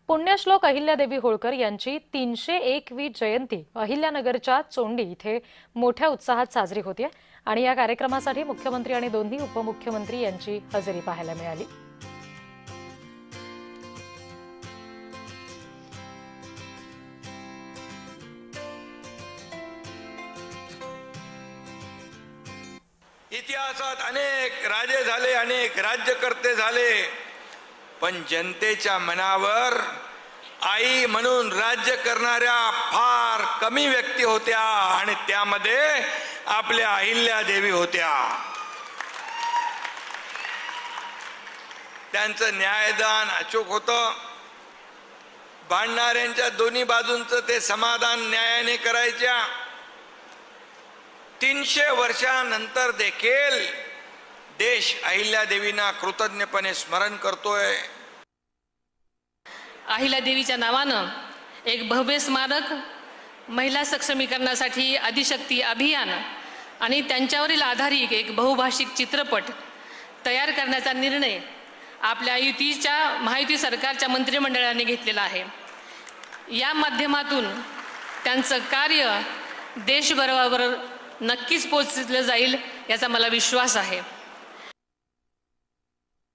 पुण्यश्लोक अहिल्यादेवी होळकर यांची 301वी जयंती अहिल्यानगरच्या चोंडी इथे मोठ्या उत्साहात साजरी होते आणि या कार्यक्रमासाठी मुख्यमंत्री आणि दोन्ही उपमुख्यमंत्री यांची हजेरी पाहायला मिळाली। इतिहासात अनेक राजे झाले, अनेक राज्यकर्ते झाले, पण जनतेच्या मनावर आई म्हणून राज्य करणाऱ्या फार कमी व्यक्ती होत्या आणि त्यामध्ये आपल्या अहिल्यादेवी होत्या। त्यांचं न्यायदान अचूक होतं। भांडणाऱ्यांच्या दोन्ही बाजूंचं ते समाधान न्यायाने करायच्या। 300 वर्षांनंतर देखील देश अहिल्यादेवींना कृतज्ञपणे स्मरण करतोय। अहिल्यादेवीच्या नावानं एक भव्य स्मारक, महिला सक्षमीकरणासाठी आदिशक्ती अभियान आणि त्यांच्यावरील आधारित एक बहुभाषिक चित्रपट तयार करण्याचा निर्णय आपल्या महायुती सरकारच्या मंत्रिमंडळाने घेतलेला आहे। या माध्यमातून त्यांचं कार्य देशभरावर नक्कीच पोहोचलं जाईल याचा मला विश्वास आहे।